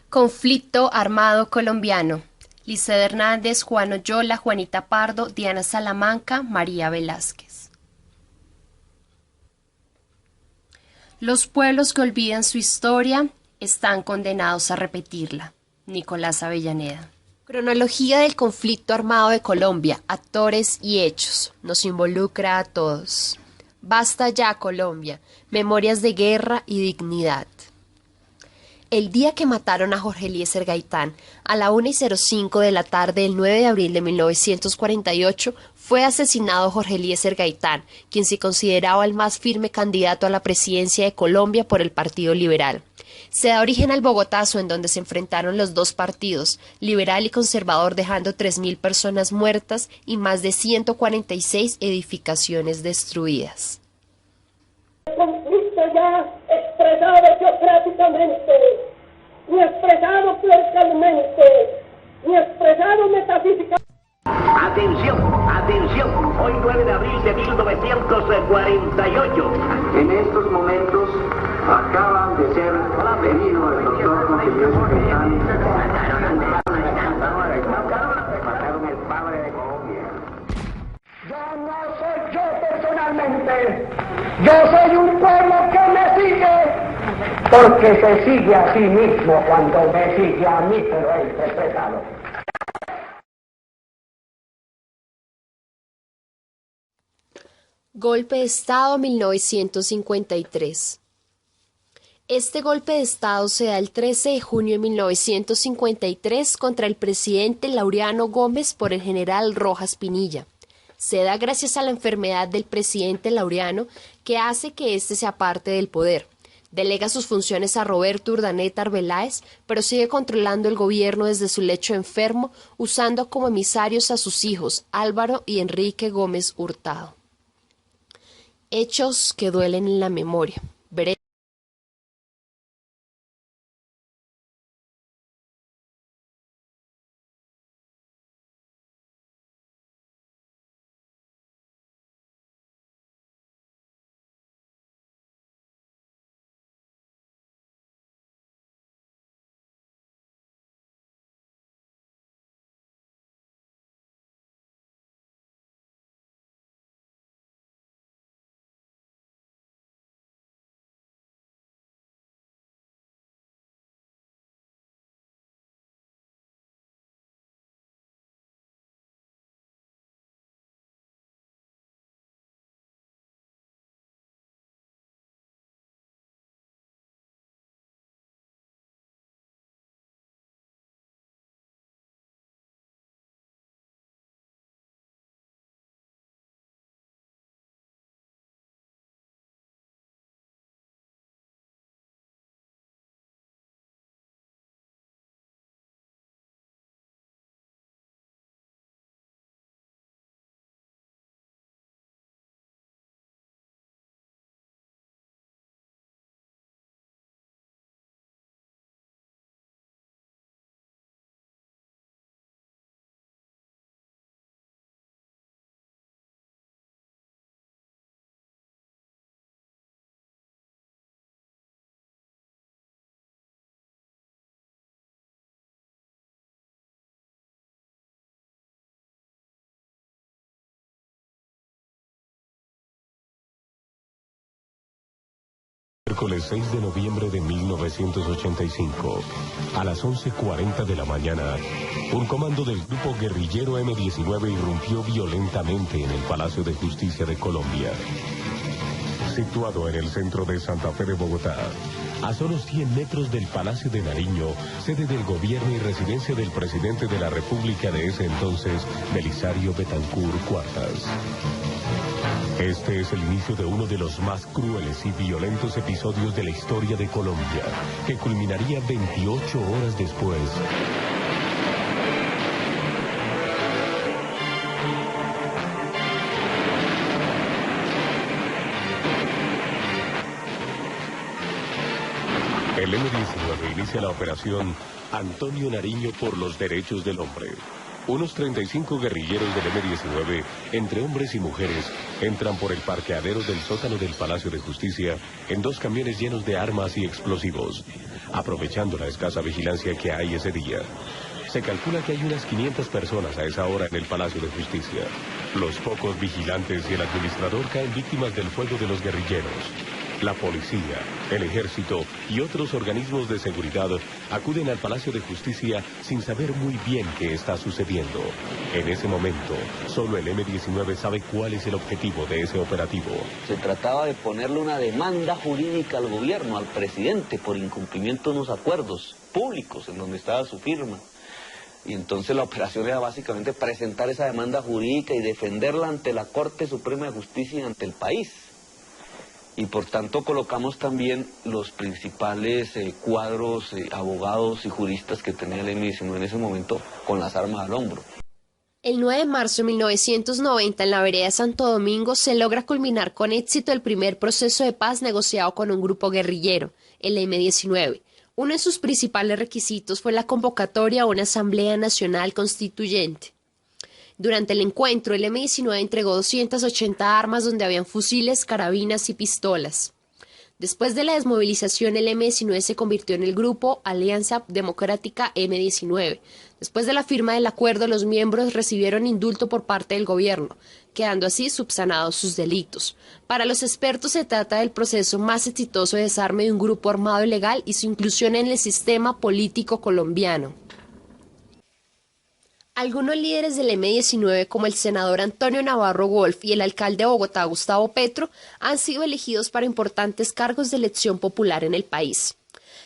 Conflicto armado colombiano. Liceda Hernández, Juan Oyola, Juanita Pardo, Diana Salamanca, María Velázquez. Los pueblos que olvidan su historia están condenados a repetirla. Nicolás Avellaneda. Cronología del conflicto armado de Colombia, actores y hechos. Nos involucra a todos. Basta ya, Colombia. Memorias de guerra y dignidad. El día que mataron a Jorge Eliezer Gaitán, a la 1:05 de la tarde del 9 de abril de 1948, fue asesinado Jorge Eliezer Gaitán, quien se consideraba el más firme candidato a la presidencia de Colombia por el Partido Liberal. Se da origen al Bogotazo, en donde se enfrentaron los dos partidos, liberal y conservador, dejando 3.000 personas muertas y más de 146 edificaciones destruidas. El conflicto ya expresado geográficamente, ni expresado clericalmente, ni expresado metafísicamente. Atención, atención, hoy 9 de abril de 1948. En estos momentos acaban de ser detenidos el doctor Jorge Eliezer Gaitán. Mataron al padre de Colombia. Yo no soy yo personalmente, yo soy un pueblo que me sigue, porque se sigue a sí mismo cuando me sigue a mí, pero es interpretado. Golpe de Estado 1953. Este golpe de Estado se da el 13 de junio de 1953 contra el presidente Laureano Gómez por el general Rojas Pinilla. Se da gracias a la enfermedad del presidente Laureano, que hace que éste se aparte del poder. Delega sus funciones a Roberto Urdaneta Arbeláez, pero sigue controlando el gobierno desde su lecho enfermo, usando como emisarios a sus hijos Álvaro y Enrique Gómez Hurtado. Hechos que duelen en la memoria. Miércoles 6 de noviembre de 1985, a las 11:40 de la mañana, un comando del grupo guerrillero M-19 irrumpió violentamente en el Palacio de Justicia de Colombia. Situado en el centro de Santa Fe de Bogotá, a solo 100 metros del Palacio de Nariño, sede del gobierno y residencia del presidente de la República de ese entonces, Belisario Betancur Cuartas. Este es el inicio de uno de los más crueles y violentos episodios de la historia de Colombia, que culminaría 28 horas después. El M-19 inicia la operación Antonio Nariño por los Derechos del Hombre, Unos 35 guerrilleros del M-19, entre hombres y mujeres, entran por el parqueadero del sótano del Palacio de Justicia en 2 camiones llenos de armas y explosivos, aprovechando la escasa vigilancia que hay ese día. Se calcula que hay unas 500 personas a esa hora en el Palacio de Justicia. Los pocos vigilantes y el administrador caen víctimas del fuego de los guerrilleros. La policía, el ejército y otros organismos de seguridad acuden al Palacio de Justicia sin saber muy bien qué está sucediendo. En ese momento, solo el M-19 sabe cuál es el objetivo de ese operativo. Se trataba de ponerle una demanda jurídica al gobierno, al presidente, por incumplimiento de unos acuerdos públicos en donde estaba su firma. Y entonces la operación era básicamente presentar esa demanda jurídica y defenderla ante la Corte Suprema de Justicia y ante el país. Y por tanto colocamos también los principales cuadros, abogados y juristas que tenía el M-19 en ese momento con las armas al hombro. El 9 de marzo de 1990, en la vereda de Santo Domingo, se logra culminar con éxito el primer proceso de paz negociado con un grupo guerrillero, el M-19. Uno de sus principales requisitos fue la convocatoria a una Asamblea Nacional Constituyente. Durante el encuentro, el M-19 entregó 280 armas donde habían fusiles, carabinas y pistolas. Después de la desmovilización, el M-19 se convirtió en el grupo Alianza Democrática M-19. Después de la firma del acuerdo, los miembros recibieron indulto por parte del gobierno, quedando así subsanados sus delitos. Para los expertos se trata del proceso más exitoso de desarme de un grupo armado ilegal y su inclusión en el sistema político colombiano. Algunos líderes del M-19, como el senador Antonio Navarro Wolf y el alcalde de Bogotá, Gustavo Petro, han sido elegidos para importantes cargos de elección popular en el país.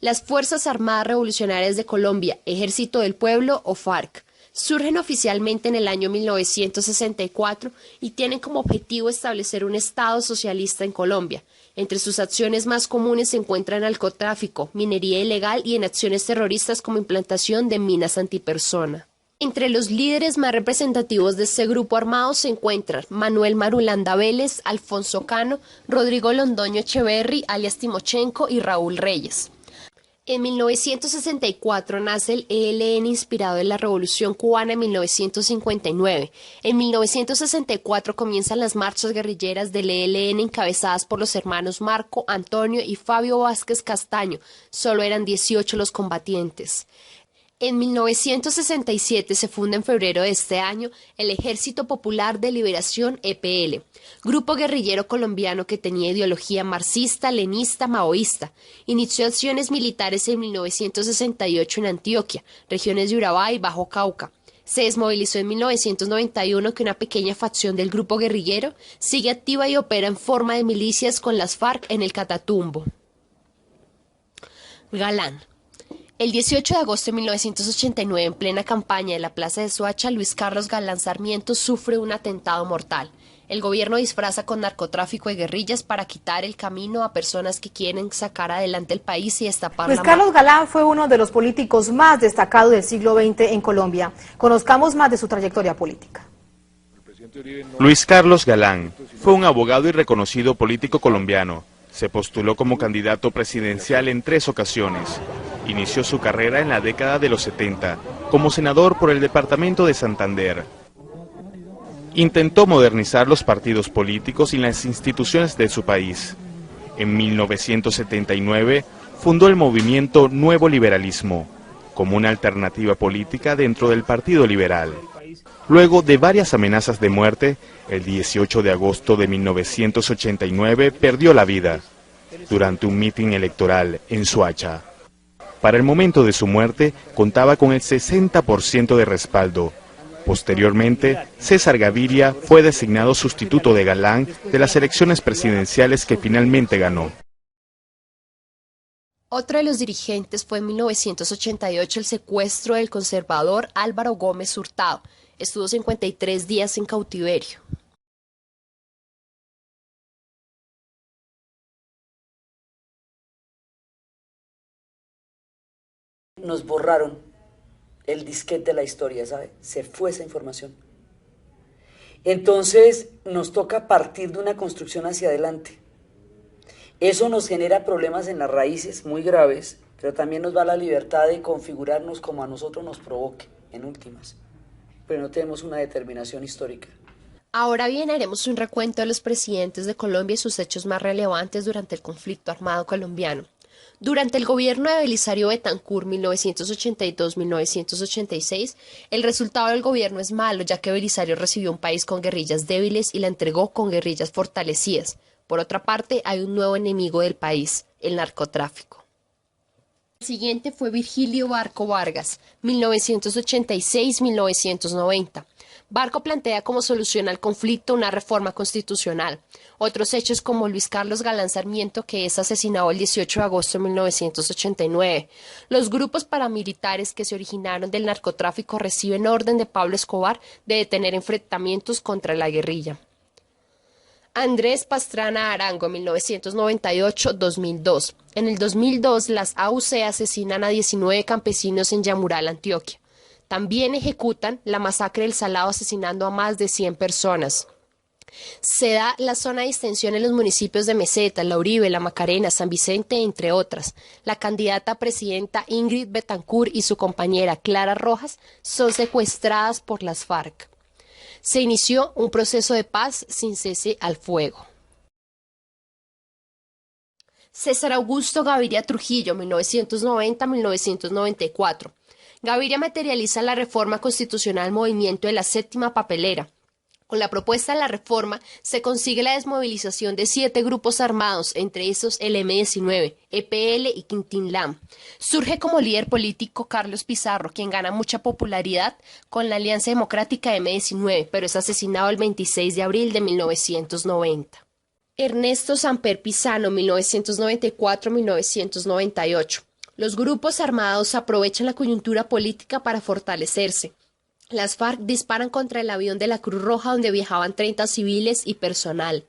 Las Fuerzas Armadas Revolucionarias de Colombia, Ejército del Pueblo o FARC, surgen oficialmente en el año 1964 y tienen como objetivo establecer un Estado socialista en Colombia. Entre sus acciones más comunes se encuentran narcotráfico, minería ilegal y en acciones terroristas como implantación de minas antipersona. Entre los líderes más representativos de este grupo armado se encuentran Manuel Marulanda Vélez, Alfonso Cano, Rodrigo Londoño Echeverry, alias Timochenko y Raúl Reyes. En 1964 nace el ELN inspirado en la Revolución Cubana en 1959. En 1964 comienzan las marchas guerrilleras del ELN encabezadas por los hermanos Marco, Antonio y Fabio Vázquez Castaño. Solo eran 18 los combatientes. En 1967 se funda en febrero de este año el Ejército Popular de Liberación EPL, grupo guerrillero colombiano que tenía ideología marxista, leninista, maoísta. Inició acciones militares en 1968 en Antioquia, regiones de Urabá y Bajo Cauca. Se desmovilizó en 1991 que una pequeña facción del grupo guerrillero sigue activa y opera en forma de milicias con las FARC en el Catatumbo. Galán. El 18 de agosto de 1989, en plena campaña de la Plaza de Soacha, Luis Carlos Galán Sarmiento sufre un atentado mortal. El gobierno disfraza con narcotráfico y guerrillas para quitar el camino a personas que quieren sacar adelante el país y destapar Luis Carlos Galán fue uno de los políticos más destacados del siglo XX en Colombia. Conozcamos más de su trayectoria política. Luis Carlos Galán fue un abogado y reconocido político colombiano. Se postuló como candidato presidencial en 3 ocasiones. Inició su carrera en la década de los 70 como senador por el departamento de Santander. Intentó modernizar los partidos políticos y las instituciones de su país. En 1979 fundó el movimiento Nuevo Liberalismo, como una alternativa política dentro del Partido Liberal. Luego de varias amenazas de muerte, el 18 de agosto de 1989 perdió la vida durante un mitin electoral en Soacha. Para el momento de su muerte, contaba con el 60% de respaldo. Posteriormente, César Gaviria fue designado sustituto de Galán de las elecciones presidenciales que finalmente ganó. Otro de los dirigentes fue en 1988 el secuestro del conservador Álvaro Gómez Hurtado. Estuvo 53 días en cautiverio. Nos borraron el disquete de la historia, ¿sabe? Se fue esa información. Entonces nos toca partir de una construcción hacia adelante. Eso nos genera problemas en las raíces muy graves, pero también nos da la libertad de configurarnos como a nosotros nos provoque, en últimas. pero no tenemos una determinación histórica. Ahora bien, haremos un recuento de los presidentes de Colombia y sus hechos más relevantes durante el conflicto armado colombiano. Durante el gobierno de Belisario Betancur 1982-1986, el resultado del gobierno es malo, ya que Belisario recibió un país con guerrillas débiles y la entregó con guerrillas fortalecidas. Por otra parte, hay un nuevo enemigo del país, el narcotráfico. El siguiente fue Virgilio Barco Vargas, 1986-1990. Barco plantea como solución al conflicto una reforma constitucional. Otros hechos como Luis Carlos Galán Sarmiento, que es asesinado el 18 de agosto de 1989. Los grupos paramilitares que se originaron del narcotráfico reciben orden de Pablo Escobar de detener enfrentamientos contra la guerrilla. Andrés Pastrana Arango, 1998-2002. En el 2002, las AUC asesinan a 19 campesinos en Yamural, Antioquia. También ejecutan la masacre del Salado asesinando a más de 100 personas. Se da la zona de extensión en los municipios de Meseta, La Uribe, La Macarena, San Vicente, entre otras. La candidata a presidenta Ingrid Betancourt y su compañera Clara Rojas son secuestradas por las FARC. Se inició un proceso de paz sin cese al fuego. César Augusto Gaviria Trujillo, 1990-1994. Gaviria materializa la reforma constitucional Movimiento de la Séptima Papelera. Con la propuesta de la reforma se consigue la desmovilización de 7 grupos armados, entre esos el M-19, EPL y Quintín-Lam. Surge como líder político Carlos Pizarro, quien gana mucha popularidad con la Alianza Democrática M-19, pero es asesinado el 26 de abril de 1990. Ernesto Samper Pizano, 1994-1998. Los grupos armados aprovechan la coyuntura política para fortalecerse. Las FARC disparan contra el avión de la Cruz Roja donde viajaban 30 civiles y personal.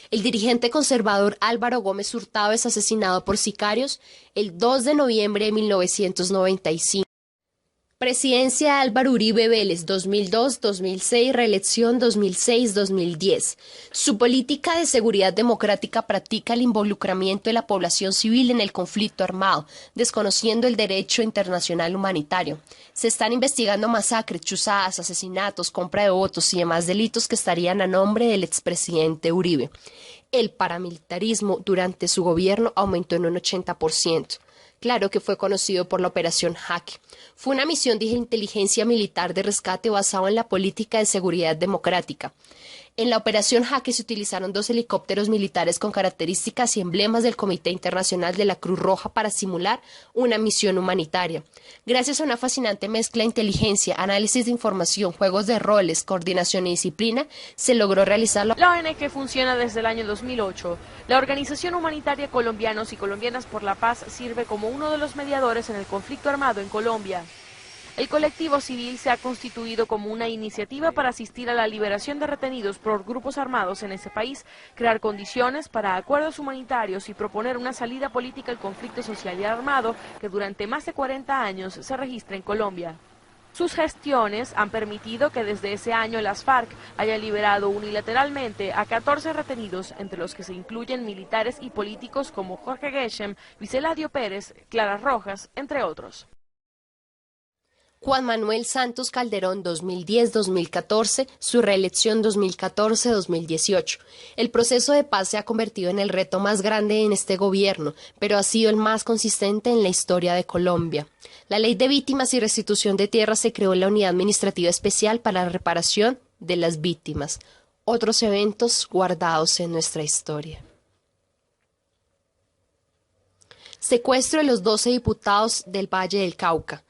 El dirigente conservador Álvaro Gómez Hurtado es asesinado por sicarios el 2 de noviembre de 1995. Presidencia de Álvaro Uribe Vélez, 2002-2006, reelección 2006-2010. Su política de seguridad democrática practica el involucramiento de la población civil en el conflicto armado, desconociendo el derecho internacional humanitario. Se están investigando masacres, chuzadas, asesinatos, compra de votos y demás delitos que estarían a nombre del expresidente Uribe. El paramilitarismo durante su gobierno aumentó en un 80%. Claro que fue conocido por la Operación Jaque. Fue una misión de inteligencia militar de rescate basada en la política de seguridad democrática. En la Operación Jaque se utilizaron 2 helicópteros militares con características y emblemas del Comité Internacional de la Cruz Roja para simular una misión humanitaria. Gracias a una fascinante mezcla de inteligencia, análisis de información, juegos de roles, coordinación y disciplina, se logró realizarlo. La ONG funciona desde el año 2008. La Organización Humanitaria Colombianos y Colombianas por la Paz sirve como uno de los mediadores en el conflicto armado en Colombia. El colectivo civil se ha constituido como una iniciativa para asistir a la liberación de retenidos por grupos armados en ese país, crear condiciones para acuerdos humanitarios y proponer una salida política al conflicto social y armado que durante más de 40 años se registra en Colombia. Sus gestiones han permitido que desde ese año las FARC hayan liberado unilateralmente a 14 retenidos, entre los que se incluyen militares y políticos como Jorge Geshem, Luis Eladio Pérez, Clara Rojas, entre otros. Juan Manuel Santos Calderón, 2010-2014, su reelección 2014-2018. El proceso de paz se ha convertido en el reto más grande en este gobierno, pero ha sido el más consistente en la historia de Colombia. La Ley de Víctimas y Restitución de Tierras se creó en la Unidad Administrativa Especial para la Reparación de las Víctimas. Otros eventos guardados en nuestra historia. Secuestro de los 12 diputados del Valle del Cauca.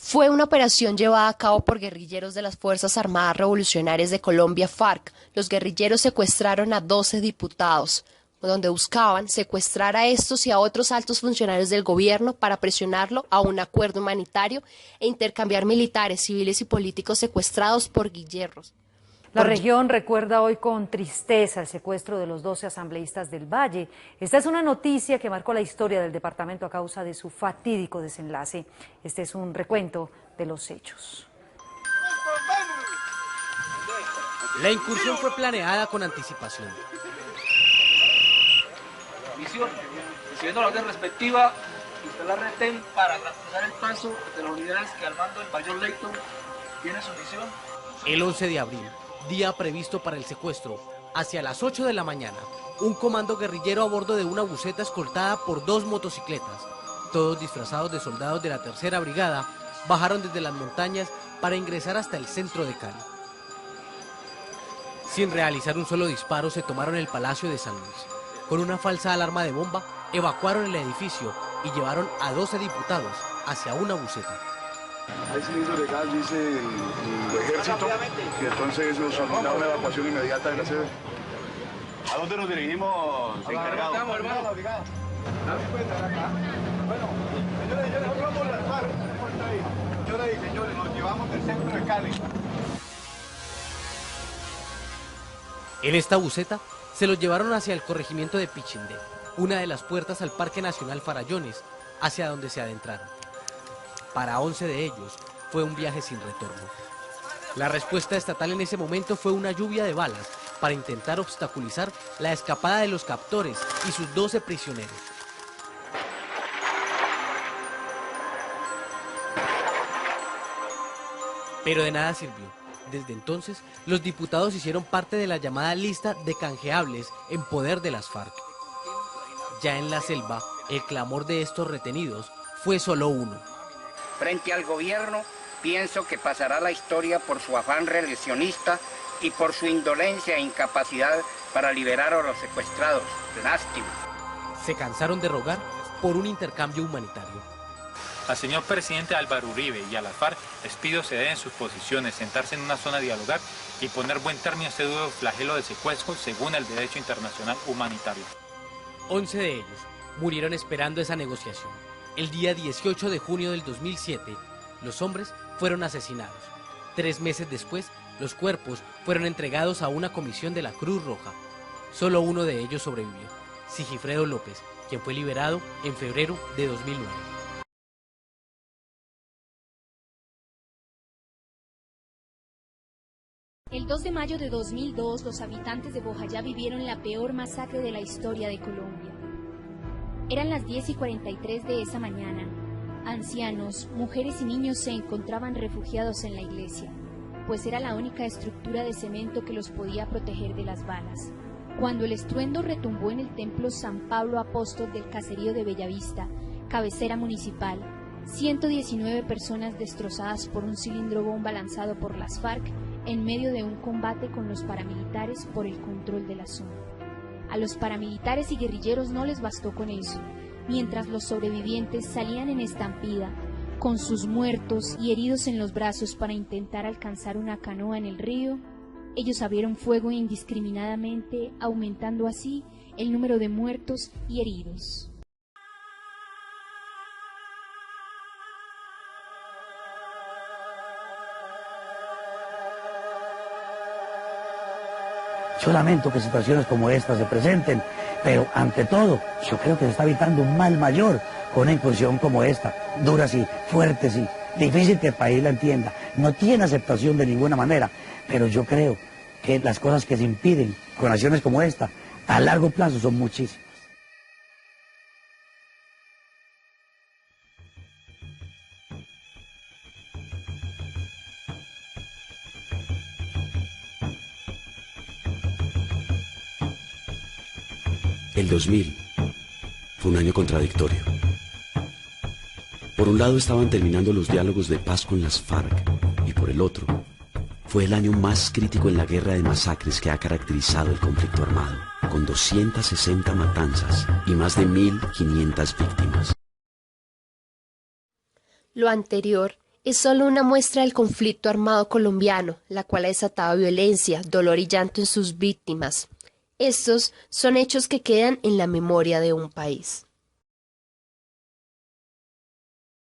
Fue una operación llevada a cabo por guerrilleros de las Fuerzas Armadas Revolucionarias de Colombia, FARC. Los guerrilleros secuestraron a 12 diputados, donde buscaban secuestrar a estos y a otros altos funcionarios del gobierno para presionarlo a un acuerdo humanitario e intercambiar militares, civiles y políticos secuestrados por guerrilleros. La región recuerda hoy con tristeza el secuestro de los 12 asambleístas del Valle. Esta es una noticia que marcó la historia del departamento a causa de su fatídico desenlace. Este es un recuento de los hechos. La incursión fue planeada con anticipación. Misión, recibiendo la orden respectiva, instalar retén para garantizar el paso de las unidades que al mando del mayor Leighton tiene su misión. El 11 de abril, día previsto para el secuestro, hacia las 8 de la mañana, un comando guerrillero a bordo de una buseta escoltada por 2 motocicletas, todos disfrazados de soldados de la Tercera Brigada, bajaron desde las montañas para ingresar hasta el centro de Cali. Sin realizar un solo disparo, se tomaron el Palacio de San Luis. Con una falsa alarma de bomba, evacuaron el edificio y llevaron a 12 diputados hacia una buseta. Hay cilindro legal, dice el ejército, y entonces nos solicita una evacuación inmediata de la sede. ¿A dónde nos dirigimos, encargado? Bueno, señores, nosotros vamos a lanzar. Señoras y señores, nos llevamos del centro de Cali. En esta buseta se los llevaron hacia el corregimiento de Pichindé, una de las puertas al Parque Nacional Farallones, hacia donde se adentraron. Para 11 de ellos fue un viaje sin retorno. La respuesta estatal en ese momento fue una lluvia de balas para intentar obstaculizar la escapada de los captores y sus 12 prisioneros. Pero de nada sirvió. Desde entonces, los diputados hicieron parte de la llamada lista de canjeables en poder de las FARC. Ya en la selva, el clamor de estos retenidos fue solo uno. Frente al gobierno, pienso que pasará la historia por su afán reeleccionista y por su indolencia e incapacidad para liberar a los secuestrados. Lástima. Se cansaron de rogar por un intercambio humanitario. Al señor presidente Álvaro Uribe y a las FARC les pido ceder en sus posiciones, sentarse en una zona a dialogar y poner buen término a este duro flagelo de secuestro según el derecho internacional humanitario. 11 de ellos murieron esperando esa negociación. El día 18 de junio del 2007, los hombres fueron asesinados. 3 meses después, los cuerpos fueron entregados a una comisión de la Cruz Roja. Solo uno de ellos sobrevivió, Sigifredo López, quien fue liberado en febrero de 2009. El 2 de mayo de 2002, los habitantes de Bojayá vivieron la peor masacre de la historia de Colombia. Eran las 10:43 de esa mañana. Ancianos, mujeres y niños se encontraban refugiados en la iglesia, pues era la única estructura de cemento que los podía proteger de las balas. Cuando el estruendo retumbó en el templo San Pablo Apóstol del caserío de Bellavista, cabecera municipal, 119 personas destrozadas por un cilindro bomba lanzado por las FARC en medio de un combate con los paramilitares por el control de la zona. A los paramilitares y guerrilleros no les bastó con eso. Mientras los sobrevivientes salían en estampida, con sus muertos y heridos en los brazos para intentar alcanzar una canoa en el río, ellos abrieron fuego indiscriminadamente, aumentando así el número de muertos y heridos. Yo lamento que situaciones como estas se presenten, pero ante todo, yo creo que se está evitando un mal mayor con una incursión como esta, dura sí, fuerte sí, difícil que el país la entienda, no tiene aceptación de ninguna manera, pero yo creo que las cosas que se impiden con acciones como esta, a largo plazo son muchísimas. El 2000 fue un año contradictorio. Por un lado estaban terminando los diálogos de paz con las FARC y por el otro fue el año más crítico en la guerra de masacres que ha caracterizado el conflicto armado, con 260 matanzas y más de 1.500 víctimas. Lo anterior es solo una muestra del conflicto armado colombiano, la cual ha desatado violencia, dolor y llanto en sus víctimas. Estos son hechos que quedan en la memoria de un país.